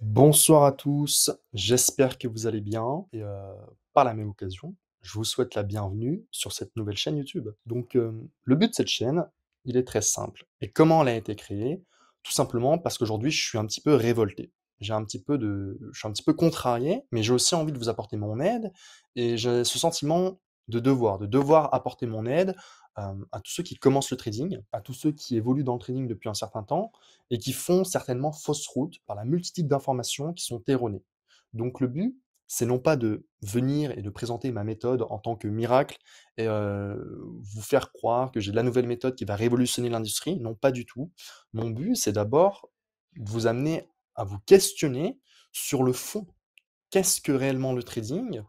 Bonsoir à tous, j'espère que vous allez bien et par la même occasion, je vous souhaite la bienvenue sur cette nouvelle chaîne YouTube. Donc, le but de cette chaîne, il est très simple et comment elle a été créée? Tout simplement parce qu'aujourd'hui, je suis un petit peu révolté. Je suis un petit peu contrarié, mais j'ai aussi envie de vous apporter mon aide et j'ai ce sentiment de devoir apporter mon aide, à tous ceux qui commencent le trading, à tous ceux qui évoluent dans le trading depuis un certain temps et qui font certainement fausse route par la multitude d'informations qui sont erronées. Donc le but, c'est non pas de venir et de présenter ma méthode en tant que miracle et vous faire croire que j'ai la nouvelle méthode qui va révolutionner l'industrie, non pas du tout. Mon but, c'est d'abord de vous amener à vous questionner sur le fond. Qu'est-ce que réellement le trading?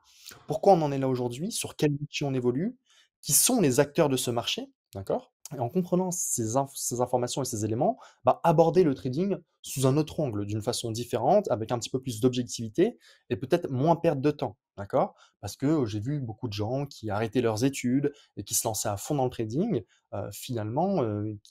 Pourquoi on en est là aujourd'hui? Sur quel outil on évolue? Qui sont les acteurs de ce marché? D'accord? Et en comprenant ces informations et ces éléments, bah, aborder le trading sous un autre angle, d'une façon différente, avec un petit peu plus d'objectivité et peut-être moins perdre de temps, d'accord? Parce que j'ai vu beaucoup de gens qui arrêtaient leurs études et qui se lançaient à fond dans le trading, finalement,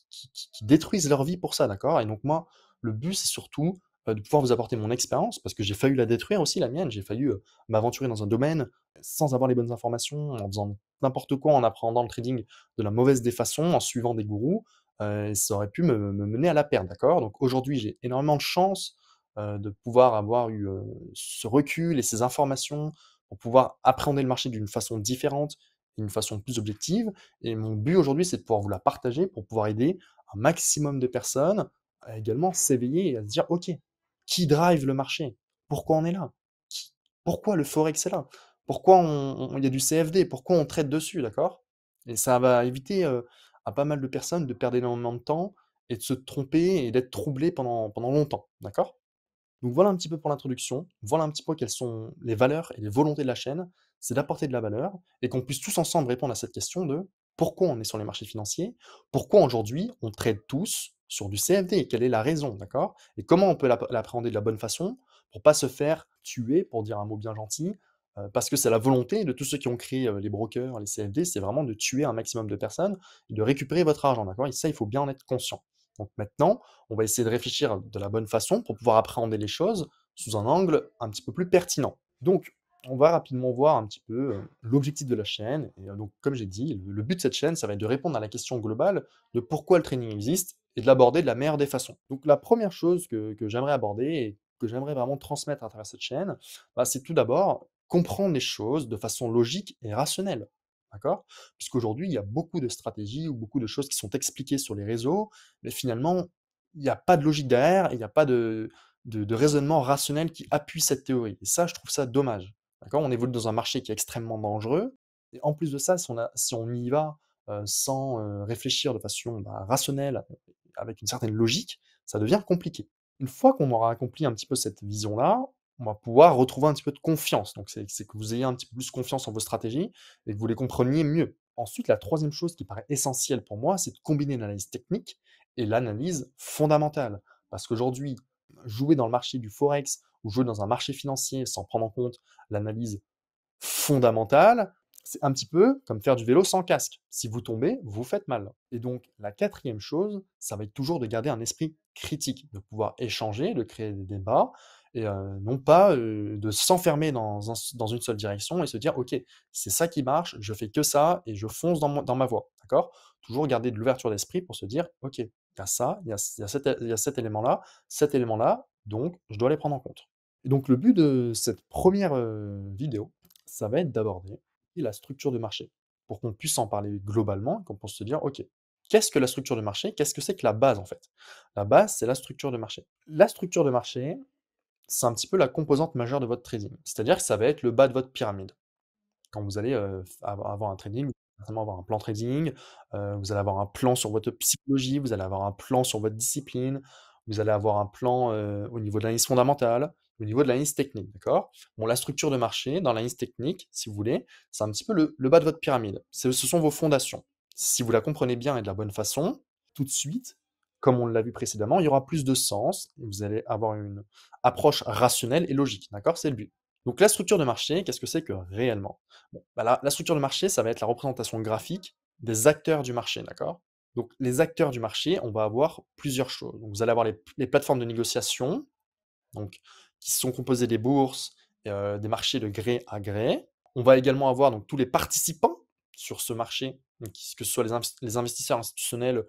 qui détruisent leur vie pour ça, d'accord? Et donc moi, le but, c'est surtout, de pouvoir vous apporter mon expérience, parce que j'ai failli la détruire aussi, la mienne. J'ai failli, m'aventurer dans un domaine sans avoir les bonnes informations, en faisant n'importe quoi, en appréhendant le trading de la mauvaise des façons, en suivant des gourous, et ça aurait pu me mener à la perte, d'accord? Donc aujourd'hui, j'ai énormément de chance, de pouvoir avoir eu, ce recul et ces informations pour pouvoir appréhender le marché d'une façon différente, d'une façon plus objective et mon but aujourd'hui, c'est de pouvoir vous la partager pour pouvoir aider un maximum de personnes à également s'éveiller et à se dire: «OK, qui drive le marché? Pourquoi on est là? Qui Pourquoi le forex est là? Pourquoi il y a du CFD? Pourquoi on trade dessus?» d'accord? Et ça va éviter, à pas mal de personnes de perdre énormément de temps et de se tromper et d'être troublés pendant longtemps, d'accord? Donc voilà un petit peu pour l'introduction, voilà un petit peu quelles sont les valeurs et les volontés de la chaîne, c'est d'apporter de la valeur et qu'on puisse tous ensemble répondre à cette question de pourquoi on est sur les marchés financiers, pourquoi aujourd'hui on trade tous sur du CFD, quelle est la raison, d'accord? Et comment on peut l'appréhender de la bonne façon pour pas se faire tuer, pour dire un mot bien gentil, parce que c'est la volonté de tous ceux qui ont créé les brokers, les CFD, c'est vraiment de tuer un maximum de personnes et de récupérer votre argent, d'accord? Et ça, il faut bien en être conscient. Donc maintenant, on va essayer de réfléchir de la bonne façon pour pouvoir appréhender les choses sous un angle un petit peu plus pertinent. Donc, on va rapidement voir un petit peu l'objectif de la chaîne. Et donc, comme j'ai dit, le but de cette chaîne, ça va être de répondre à la question globale de pourquoi le training existe et de l'aborder de la meilleure des façons. Donc, la première chose que j'aimerais aborder et que j'aimerais vraiment transmettre à travers cette chaîne, bah, c'est tout d'abord comprendre les choses de façon logique et rationnelle. D'accord? Puisqu'aujourd'hui, il y a beaucoup de stratégies ou beaucoup de choses qui sont expliquées sur les réseaux, mais finalement, il n'y a pas de logique derrière et il n'y a pas de raisonnement rationnel qui appuie cette théorie. Et ça, je trouve ça dommage. D'accord? On évolue dans un marché qui est extrêmement dangereux. Et en plus de ça, si on y va sans réfléchir de façon rationnelle, avec une certaine logique, ça devient compliqué. Une fois qu'on aura accompli un petit peu cette vision-là, on va pouvoir retrouver un petit peu de confiance. Donc, c'est que vous ayez un petit peu plus confiance en vos stratégies et que vous les compreniez mieux. Ensuite, la troisième chose qui paraît essentielle pour moi, c'est de combiner l'analyse technique et l'analyse fondamentale. Parce qu'aujourd'hui, jouer dans le marché du forex ou jouer dans un marché financier sans prendre en compte l'analyse fondamentale, c'est un petit peu comme faire du vélo sans casque. Si vous tombez, vous vous faites mal. Et donc, la quatrième chose, ça va être toujours de garder un esprit critique, de pouvoir échanger, de créer des débats, et non pas de s'enfermer dans une seule direction et se dire, OK, c'est ça qui marche, je fais que ça et je fonce dans ma voie. D'accord? Toujours garder de l'ouverture d'esprit pour se dire, OK, il y a ça, il y a cet élément-là, donc je dois les prendre en compte. Et donc, le but de cette première vidéo, ça va être d'aborder la structure de marché, pour qu'on puisse en parler globalement, qu'on puisse se dire: «OK, qu'est-ce que la structure de marché? Qu'est-ce que c'est que la base, en fait?» La base, c'est la structure de marché. La structure de marché, c'est un petit peu la composante majeure de votre trading. C'est-à-dire que ça va être le bas de votre pyramide. Quand vous allez, avoir un trading, vous allez certainement avoir un plan trading, vous allez avoir un plan sur votre psychologie, vous allez avoir un plan sur votre discipline, vous allez avoir un plan, au niveau de l'analyse fondamentale, au niveau de l'analyse technique, d'accord? Bon, la structure de marché, dans l'analyse technique, si vous voulez, c'est un petit peu le bas de votre pyramide. Ce sont vos fondations. Si vous la comprenez bien et de la bonne façon, tout de suite, comme on l'a vu précédemment, il y aura plus de sens et vous allez avoir une approche rationnelle et logique, d'accord? C'est le but. Donc la structure de marché, qu'est-ce que c'est que réellement? Bon, bah, la structure de marché, ça va être la représentation graphique des acteurs du marché, d'accord? Donc les acteurs du marché, on va avoir plusieurs choses. Donc vous allez avoir les plateformes de négociation, donc qui sont composés des bourses et des marchés de gré à gré. On va également avoir donc tous les participants sur ce marché, donc que ce soit les investisseurs institutionnels,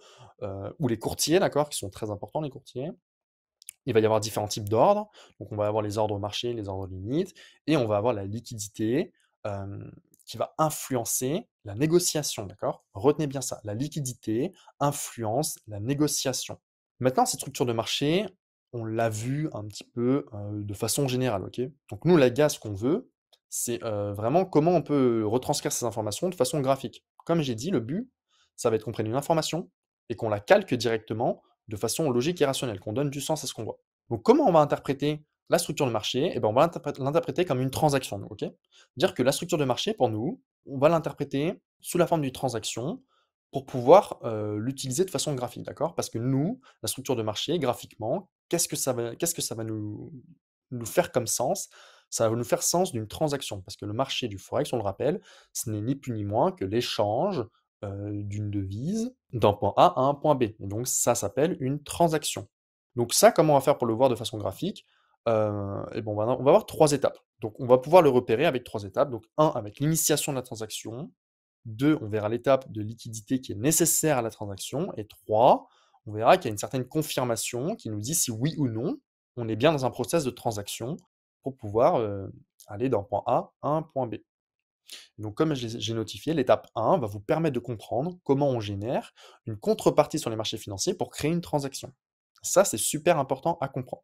ou les courtiers, d'accord? Qui sont très importants, les courtiers. Il va y avoir différents types d'ordres. Donc, on va avoir les ordres marché, les ordres limites, et on va avoir la liquidité qui va influencer la négociation, d'accord? Retenez bien ça. La liquidité influence la négociation. Maintenant, cette structure de marché, on l'a vu un petit peu de façon générale, ok? Donc, nous, la GA, ce qu'on veut, c'est vraiment comment on peut retranscrire ces informations de façon graphique. Comme j'ai dit, le but, ça va être qu'on prenne une information et qu'on la calque directement de façon logique et rationnelle, qu'on donne du sens à ce qu'on voit. Donc, comment on va interpréter la structure de marché? Eh ben, on va l'interpréter comme une transaction, nous, ok? Dire que la structure de marché, pour nous, on va l'interpréter sous la forme d'une transaction pour pouvoir l'utiliser de façon graphique, d'accord? Parce que nous, la structure de marché, graphiquement, qu'est-ce que ça va nous faire comme sens? Ça va nous faire sens d'une transaction, parce que le marché du forex, on le rappelle, ce n'est ni plus ni moins que l'échange d'une devise d'un point A à un point B. Et donc ça s'appelle une transaction. Donc ça, comment on va faire pour le voir de façon graphique? Et bon, on va avoir 3 étapes. Donc on va pouvoir le repérer avec 3 étapes. Donc 1 avec l'initiation de la transaction, 2 on verra l'étape de liquidité qui est nécessaire à la transaction, et 3 on verra qu'il y a une certaine confirmation qui nous dit si oui ou non, on est bien dans un process de transaction pour pouvoir, aller d'un point A à un point B. Donc, comme j'ai notifié, l'étape 1 va vous permettre de comprendre comment on génère une contrepartie sur les marchés financiers pour créer une transaction. Ça, c'est super important à comprendre.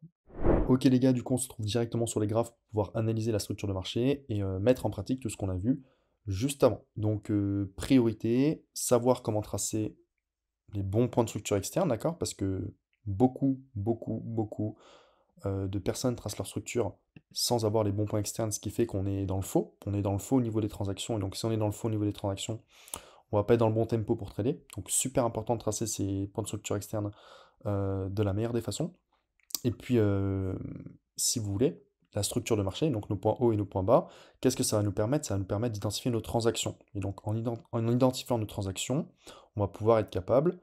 Ok les gars, du coup on se trouve directement sur les graphes pour pouvoir analyser la structure de marché et mettre en pratique tout ce qu'on a vu juste avant. Donc priorité, savoir comment tracer les bons points de structure externe, d'accord? Parce que beaucoup de personnes tracent leur structure sans avoir les bons points externes, ce qui fait qu'on est dans le faux. On est dans le faux au niveau des transactions. Et donc, si on est dans le faux au niveau des transactions, on va pas être dans le bon tempo pour trader. Donc, super important de tracer ces points de structure externes de la meilleure des façons. Et puis, si vous voulez, la structure de marché, donc nos points hauts et nos points bas, qu'est-ce que ça va nous permettre? Ça va nous permettre d'identifier nos transactions. Et donc, en identifiant nos transactions, on va pouvoir être capable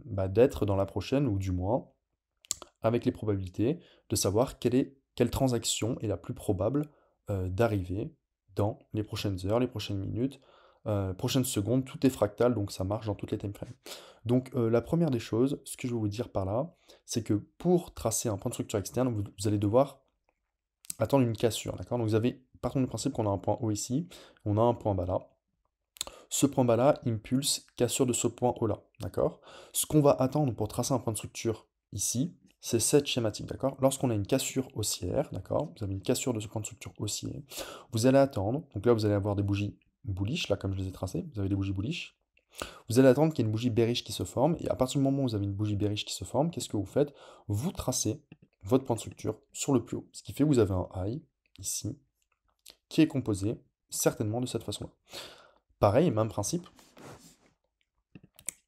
d'être dans la prochaine, ou du moins, avec les probabilités, de savoir quelle transaction est la plus probable d'arriver dans les prochaines heures, les prochaines minutes, prochaines secondes. Tout est fractal, donc ça marche dans toutes les timeframes. Donc la première des choses, ce que je vais vous dire par là, c'est que pour tracer un point de structure externe, vous allez devoir attendre une cassure, d'accord? Donc partons du principe qu'on a un point haut ici, on a un point bas là. Ce point bas là impulse cassure de ce point haut là, d'accord? Ce qu'on va attendre pour tracer un point de structure ici, c'est cette schématique, d'accord? Lorsqu'on a une cassure haussière, d'accord? Vous avez une cassure de ce point de structure haussier, vous allez attendre, donc là vous allez avoir des bougies bullish, là comme je les ai tracées, vous avez des bougies bullish. Vous allez attendre qu'il y ait une bougie bearish qui se forme, et à partir du moment où vous avez une bougie bearish qui se forme, qu'est-ce que vous faites? Vous tracez votre point de structure sur le plus haut, ce qui fait que vous avez un high, ici, qui est composé certainement de cette façon-là. Pareil, même principe,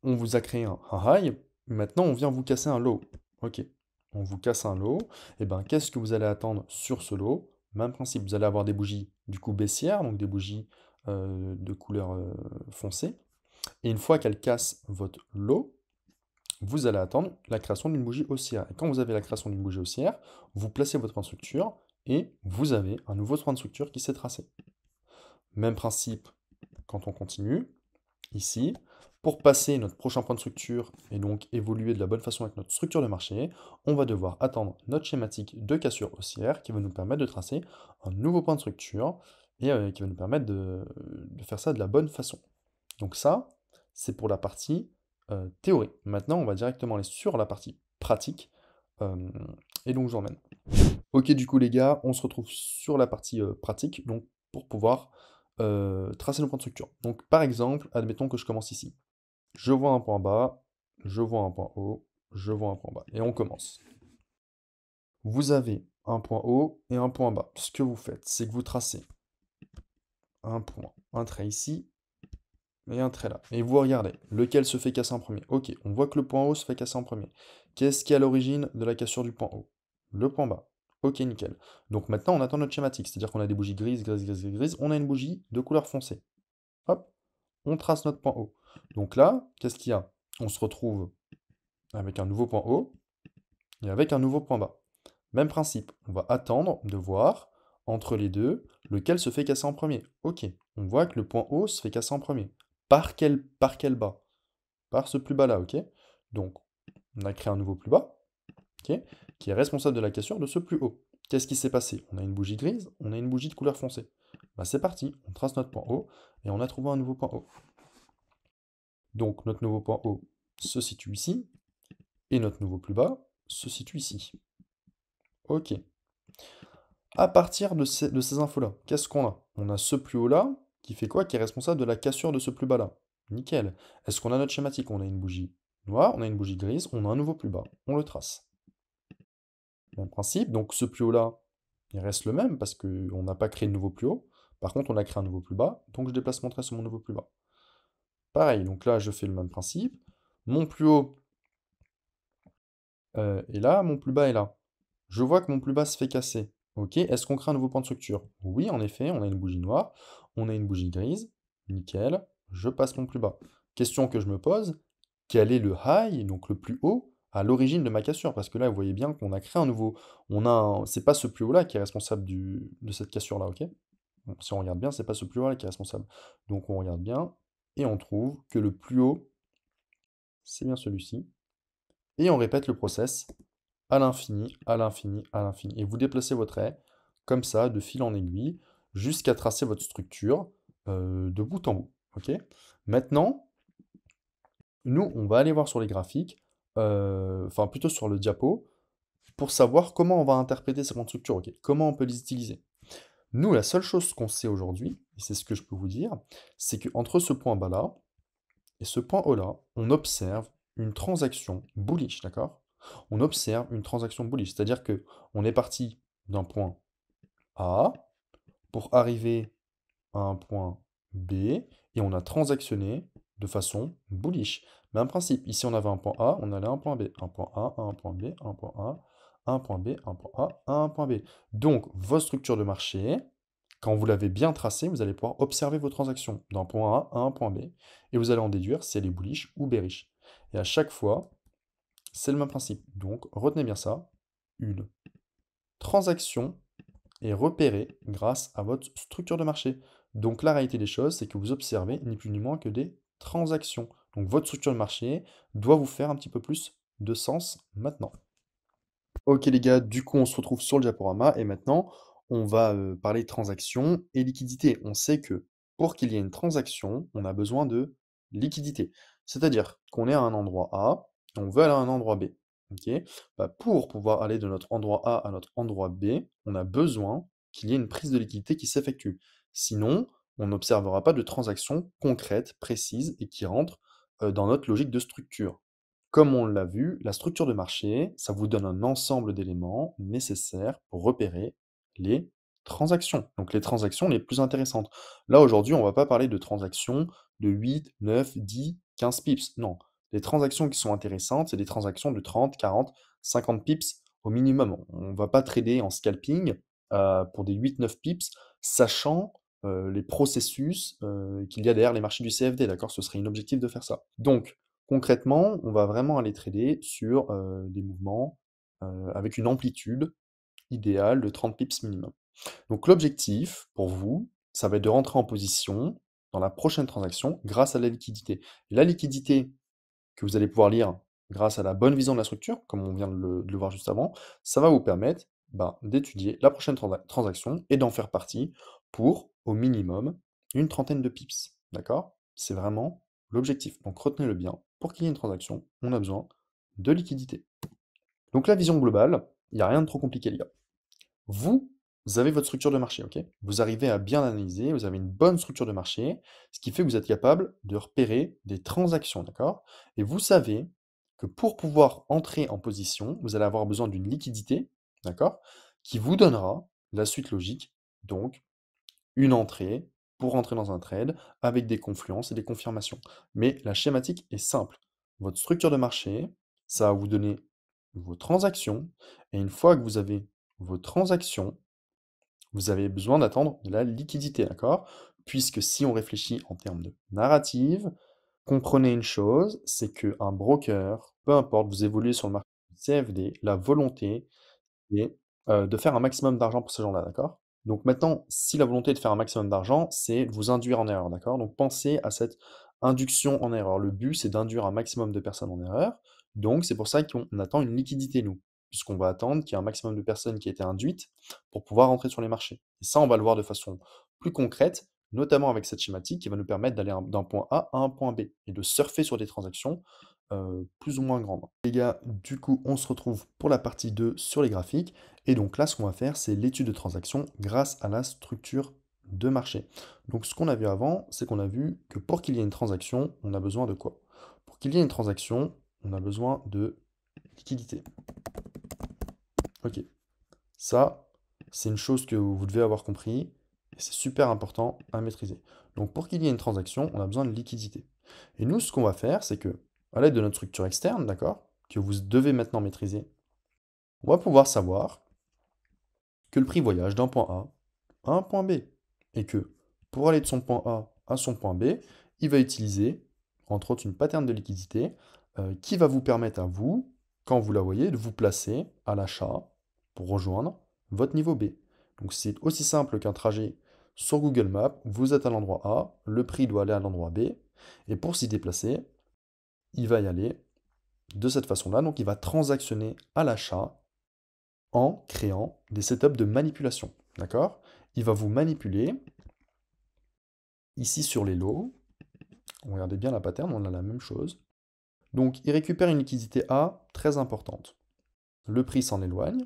on vous a créé un high, maintenant on vient vous casser un low. Ok, on vous casse un low, et ben qu'est-ce que vous allez attendre sur ce low? Même principe, vous allez avoir des bougies du coup baissières, donc des bougies de couleur foncée, et une fois qu'elles cassent votre low, vous allez attendre la création d'une bougie haussière. Et quand vous avez la création d'une bougie haussière, vous placez votre point de structure, et vous avez un nouveau point de structure qui s'est tracé. Même principe quand on continue, ici, pour passer notre prochain point de structure et donc évoluer de la bonne façon avec notre structure de marché, on va devoir attendre notre schématique de cassure haussière qui va nous permettre de tracer un nouveau point de structure et qui va nous permettre de faire ça de la bonne façon. Donc ça, c'est pour la partie théorie. Maintenant, on va directement aller sur la partie pratique. euh, et donc, je vous emmène. Ok, du coup, les gars, on se retrouve sur la partie pratique, donc pour pouvoir tracer nos points de structure. Donc, par exemple, admettons que je commence ici. Je vois un point bas, je vois un point haut, je vois un point bas. Et on commence. Vous avez un point haut et un point bas. Ce que vous faites, c'est que vous tracez un point, un trait ici et un trait là. Et vous regardez, lequel se fait casser en premier. Ok, on voit que le point haut se fait casser en premier. Qu'est-ce qui est à l'origine de la cassure du point haut? Le point bas. Ok, nickel. Donc maintenant, on attend notre schématique, c'est-à-dire qu'on a des bougies grises, grises, grises, grises, grises. On a une bougie de couleur foncée. Hop, on trace notre point haut. Donc là, qu'est-ce qu'il y a? On se retrouve avec un nouveau point haut et avec un nouveau point bas. Même principe, on va attendre de voir entre les deux lequel se fait casser en premier. Ok, on voit que le point haut se fait casser en premier. Par quel bas? Par ce plus bas là, ok? Donc, on a créé un nouveau plus bas, ok, qui est responsable de la cassure de ce plus haut. Qu'est-ce qui s'est passé? On a une bougie grise, on a une bougie de couleur foncée. Bah, c'est parti, on trace notre point haut et on a trouvé un nouveau point haut. Donc notre nouveau point haut se situe ici et notre nouveau plus bas se situe ici. Ok. À partir de ces infos-là, qu'est-ce qu'on a? On a ce plus haut-là qui fait quoi? Qui est responsable de la cassure de ce plus bas-là. Nickel. Est-ce qu'on a notre schématique? On a une bougie noire, on a une bougie grise, on a un nouveau plus bas. On le trace. Même principe, donc ce plus haut-là, il reste le même parce qu'on n'a pas créé de nouveau plus haut. Par contre, on a créé un nouveau plus bas, donc je déplace mon trait sur mon nouveau plus bas. Pareil, donc là, je fais le même principe. Mon plus haut est là, mon plus bas est là. Je vois que mon plus bas se fait casser. Ok, est-ce qu'on crée un nouveau point de structure? Oui, en effet, on a une bougie noire, on a une bougie grise. Nickel, je passe mon plus bas. Question que je me pose, quel est le high, donc le plus haut, à l'origine de ma cassure? Parce que là, vous voyez bien qu'on a créé un nouveau. C'est pas ce plus haut-là qui est responsable de cette cassure-là, ok? Bon, si on regarde bien, c'est pas ce plus haut-là qui est responsable. Donc on regarde bien, et on trouve que le plus haut, c'est bien celui-ci. Et on répète le process à l'infini, à l'infini, à l'infini. Et vous déplacez votre trait comme ça, de fil en aiguille, jusqu'à tracer votre structure de bout en bout. Ok. Maintenant, nous, on va aller voir sur les graphiques, enfin plutôt sur le diapo, pour savoir comment on va interpréter ces grandes structures. Ok. Comment on peut les utiliser. Nous, la seule chose qu'on sait aujourd'hui, et c'est ce que je peux vous dire, c'est qu'entre ce point bas-là et ce point haut-là, on observe une transaction bullish, d'accord? On observe une transaction bullish, c'est-à-dire que on est parti d'un point A pour arriver à un point B et on a transactionné de façon bullish. Même principe, ici on avait un point A, on allait à un point B, un point A, un point B, un point A, un point B, un point A, un point B. Donc, votre structure de marché, quand vous l'avez bien tracée, vous allez pouvoir observer vos transactions d'un point A à un point B et vous allez en déduire si elle est bullish ou bearish. Et à chaque fois, c'est le même principe. Donc, retenez bien ça. Une transaction est repérée grâce à votre structure de marché. Donc, la réalité des choses, c'est que vous observez ni plus ni moins que des transactions. Donc, votre structure de marché doit vous faire un petit peu plus de sens maintenant. Ok les gars, du coup on se retrouve sur le diaporama et maintenant on va parler transactions et liquidité. On sait que pour qu'il y ait une transaction, on a besoin de liquidité. C'est-à-dire qu'on est à un endroit A, on veut aller à un endroit B. Ok. Bah, pour pouvoir aller de notre endroit A à notre endroit B, on a besoin qu'il y ait une prise de liquidité qui s'effectue. Sinon, on n'observera pas de transaction concrète, précise et qui rentre dans notre logique de structure. Comme on l'a vu, la structure de marché, ça vous donne un ensemble d'éléments nécessaires pour repérer les transactions. Donc les transactions les plus intéressantes. Là, aujourd'hui, on ne va pas parler de transactions de 8, 9, 10, 15 pips. Non. Les transactions qui sont intéressantes, c'est des transactions de 30, 40, 50 pips au minimum. On ne va pas trader en scalping pour des 8, 9 pips, sachant les processus qu'il y a derrière les marchés du CFD, d'accord? Ce serait inobjectif de faire ça. Donc, concrètement, on va vraiment aller trader sur des mouvements avec une amplitude idéale de 30 pips minimum. Donc l'objectif pour vous, ça va être de rentrer en position dans la prochaine transaction grâce à la liquidité. Et la liquidité que vous allez pouvoir lire grâce à la bonne vision de la structure, comme on vient de le voir juste avant, ça va vous permettre d'étudier la prochaine transaction et d'en faire partie pour, au minimum, une trentaine de pips. D'accord? C'est vraiment l'objectif. Donc retenez-le bien. Pour qu'il y ait une transaction, on a besoin de liquidité. Donc la vision globale, il n'y a rien de trop compliqué, les gars. Vous avez votre structure de marché, ok? Vous arrivez à bien analyser, vous avez une bonne structure de marché, ce qui fait que vous êtes capable de repérer des transactions, d'accord? Et vous savez que pour pouvoir entrer en position, vous allez avoir besoin d'une liquidité, d'accord? Qui vous donnera la suite logique, donc une entrée pour entrer dans un trade avec des confluences et des confirmations. Mais la schématique est simple. Votre structure de marché, ça va vous donner vos transactions, et une fois que vous avez vos transactions, vous avez besoin d'attendre de la liquidité, d'accord? Puisque si on réfléchit en termes de narrative, comprenez une chose, c'est qu'un broker, peu importe, vous évoluez sur le marché du CFD, la volonté est de faire un maximum d'argent pour ces gens-là, d'accord? Donc maintenant, si la volonté est de faire un maximum d'argent, c'est de vous induire en erreur, d'accord? Donc pensez à cette induction en erreur. Le but, c'est d'induire un maximum de personnes en erreur. Donc c'est pour ça qu'on attend une liquidité, nous, puisqu'on va attendre qu'il y ait un maximum de personnes qui aient été induites pour pouvoir rentrer sur les marchés. Et ça, on va le voir de façon plus concrète, notamment avec cette schématique qui va nous permettre d'aller d'un point A à un point B et de surfer sur des transactions plus ou moins grandes. Les gars, du coup, on se retrouve pour la partie 2 sur les graphiques. Et donc là, ce qu'on va faire, c'est l'étude de transaction grâce à la structure de marché. Donc ce qu'on a vu avant, c'est qu'on a vu que pour qu'il y ait une transaction, on a besoin de quoi? Pour qu'il y ait une transaction, on a besoin de liquidité. Ok. Ça, c'est une chose que vous devez avoir compris et c'est super important à maîtriser. Donc pour qu'il y ait une transaction, on a besoin de liquidité. Et nous, ce qu'on va faire, c'est que, à l'aide de notre structure externe, d'accord, que vous devez maintenant maîtriser, on va pouvoir savoir que le prix voyage d'un point A à un point B. Et que pour aller de son point A à son point B, il va utiliser, entre autres, une pattern de liquidité qui va vous permettre à vous, quand vous la voyez, de vous placer à l'achat pour rejoindre votre niveau B. Donc c'est aussi simple qu'un trajet sur Google Maps, vous êtes à l'endroit A, le prix doit aller à l'endroit B, et pour s'y déplacer, il va y aller de cette façon-là, donc il va transactionner à l'achat en créant des setups de manipulation. D'accord? Il va vous manipuler ici sur les lots. Regardez bien la pattern, on a la même chose. Donc il récupère une liquidité A très importante. Le prix s'en éloigne.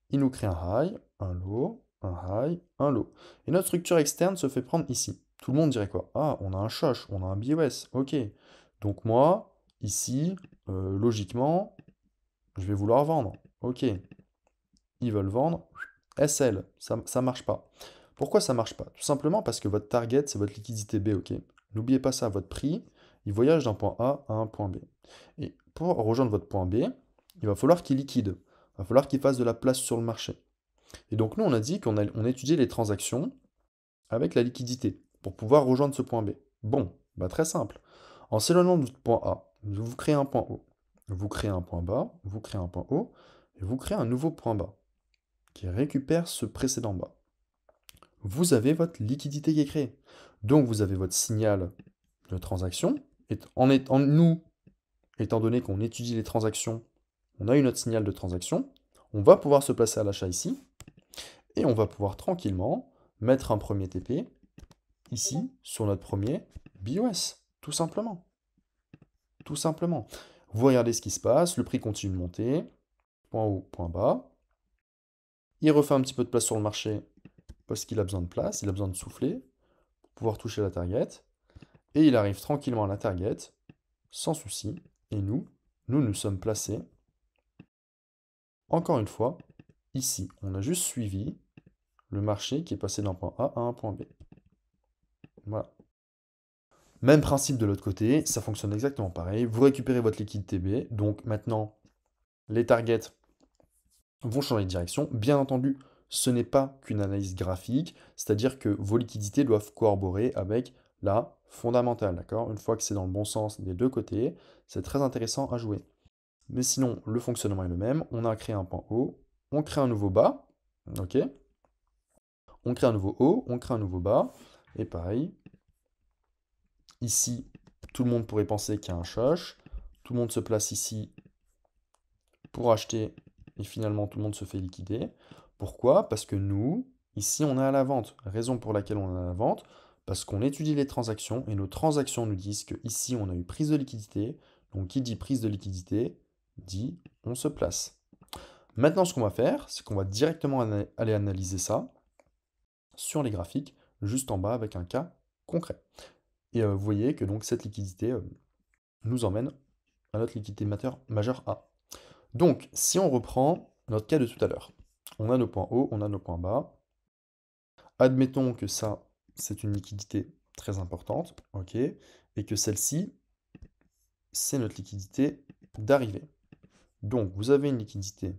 Il nous crée un high, un low, un high, un low. Et notre structure externe se fait prendre ici. Tout le monde dirait quoi? Ah, on a un shosh, on a un BOS. Ok. Donc moi, ici, logiquement, je vais vouloir vendre. Ok. Ils veulent vendre. SL, ça ne marche pas. Pourquoi ça ne marche pas? Tout simplement parce que votre target, c'est votre liquidité B, ok? N'oubliez pas ça, votre prix, il voyage d'un point A à un point B. Et pour rejoindre votre point B, il va falloir qu'il liquide. Il va falloir qu'il fasse de la place sur le marché. Et donc nous, on a dit on étudiait les transactions avec la liquidité pour pouvoir rejoindre ce point B. Bon, bah très simple. En s'éloignant du point A, vous créez un point haut. Vous créez un point bas, vous créez un point haut, et vous créez un nouveau point bas qui récupère ce précédent bas. Vous avez votre liquidité qui est créée. Donc vous avez votre signal de transaction. Et nous, étant donné qu'on étudie les transactions, on a eu notre signal de transaction. On va pouvoir se placer à l'achat ici. Et on va pouvoir tranquillement mettre un premier TP ici sur notre premier BOS. Tout simplement. Tout simplement. Vous regardez ce qui se passe. Le prix continue de monter. Point haut, point bas. Il refait un petit peu de place sur le marché parce qu'il a besoin de place, il a besoin de souffler pour pouvoir toucher la target. Et il arrive tranquillement à la target, sans souci. Et nous nous sommes placés, encore une fois, ici. On a juste suivi le marché qui est passé d'un point A à un point B. Voilà. Même principe de l'autre côté, ça fonctionne exactement pareil. Vous récupérez votre liquidité B. Donc maintenant, les targets vont changer de direction. Bien entendu, ce n'est pas qu'une analyse graphique, c'est-à-dire que vos liquidités doivent corroborer avec la fondamentale, d'accord? Une fois que c'est dans le bon sens des deux côtés, c'est très intéressant à jouer. Mais sinon, le fonctionnement est le même. On a créé un point haut, on crée un nouveau bas, ok? On crée un nouveau haut, on crée un nouveau bas, et pareil, ici, tout le monde pourrait penser qu'il y a un shosh, tout le monde se place ici pour acheter et finalement tout le monde se fait liquider. Pourquoi? Parce que nous, ici, on est à la vente. Raison pour laquelle on est à la vente, parce qu'on étudie les transactions et nos transactions nous disent que ici on a eu prise de liquidité. Donc qui dit prise de liquidité dit on se place. Maintenant, ce qu'on va faire, c'est qu'on va directement aller analyser ça sur les graphiques, juste en bas avec un cas concret. Et vous voyez que donc cette liquidité nous emmène à notre liquidité majeure A. Donc, si on reprend notre cas de tout à l'heure, on a nos points hauts, on a nos points bas. Admettons que ça, c'est une liquidité très importante, ok, et que celle-ci, c'est notre liquidité d'arrivée. Donc, vous avez une liquidité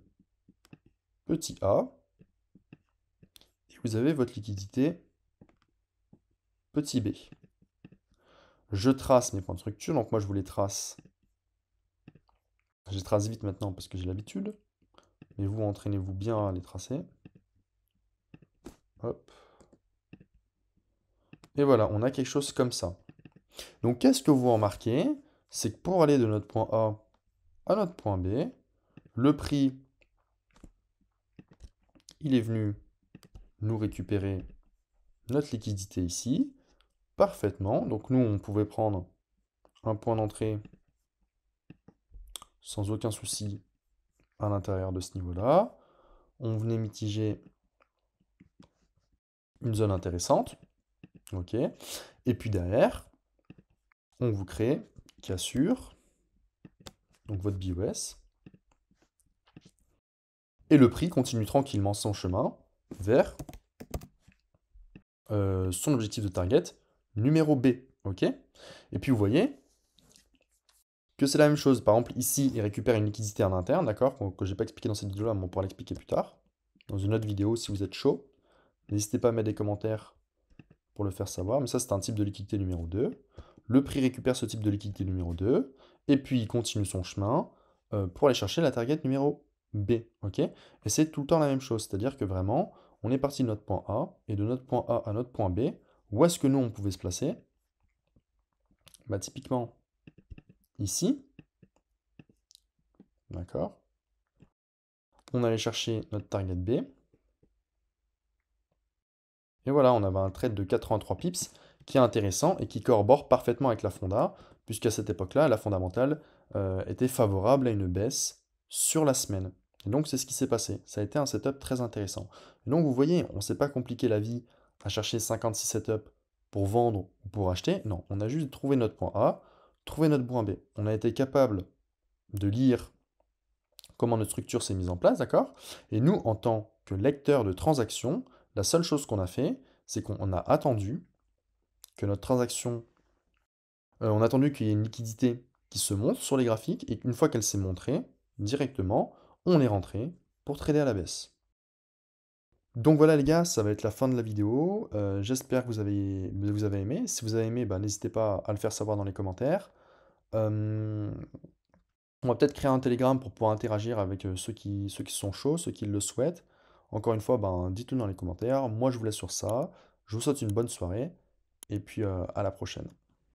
petit a, et vous avez votre liquidité petit b. Je trace mes points de structure, donc moi je vous les trace. Je les trace vite maintenant parce que j'ai l'habitude. mais vous entraînez-vous bien à les tracer. Hop. Et voilà, on a quelque chose comme ça. Donc qu'est-ce que vous remarquez? C'est que pour aller de notre point A à notre point B, le prix, il est venu nous récupérer notre liquidité ici, parfaitement. Donc nous, on pouvait prendre un point d'entrée sans aucun souci à l'intérieur de ce niveau-là. On venait mitiger une zone intéressante. Ok. Et puis derrière, on vous crée cassure, donc votre BOS. Et le prix continue tranquillement son chemin vers son objectif de target numéro B. Ok. Et puis vous voyez que c'est la même chose. Par exemple, ici, il récupère une liquidité en interne, d'accord, que j'ai pas expliqué dans cette vidéo-là, mais on pourra l'expliquer plus tard, dans une autre vidéo si vous êtes chaud. N'hésitez pas à mettre des commentaires pour le faire savoir, mais ça c'est un type de liquidité numéro 2. Le prix récupère ce type de liquidité numéro 2, et puis il continue son chemin pour aller chercher la target numéro B, ok? Et c'est tout le temps la même chose, c'est-à-dire que vraiment, on est parti de notre point A, et de notre point A à notre point B, où est-ce que nous on pouvait se placer? Bah typiquement, ici, d'accord? On allait chercher notre target B, et voilà, on avait un trade de 83 pips qui est intéressant et qui corrobore parfaitement avec la fonda, puisqu'à cette époque-là, la fondamentale était favorable à une baisse sur la semaine. Et donc c'est ce qui s'est passé. Ça a été un setup très intéressant. Et donc vous voyez, on ne s'est pas compliqué la vie à chercher 56 setups pour vendre ou pour acheter. Non, on a juste trouvé notre point A, trouvé notre point B. On a été capable de lire comment notre structure s'est mise en place, d'accord? Et nous, en tant que lecteur de transactions, la seule chose qu'on a fait, c'est qu'on a attendu que notre transaction, on a attendu qu'il y ait une liquidité qui se montre sur les graphiques, et qu'une fois qu'elle s'est montrée, directement, on est rentré pour trader à la baisse. Donc voilà les gars, ça va être la fin de la vidéo. J'espère que vous avez aimé. Si vous avez aimé, bah, n'hésitez pas à le faire savoir dans les commentaires. Euh, On va peut-être créer un Telegram pour pouvoir interagir avec ceux qui sont chauds, ceux qui le souhaitent. Encore une fois, ben, dites-le dans les commentaires. Moi, je vous laisse sur ça. Je vous souhaite une bonne soirée et puis à la prochaine.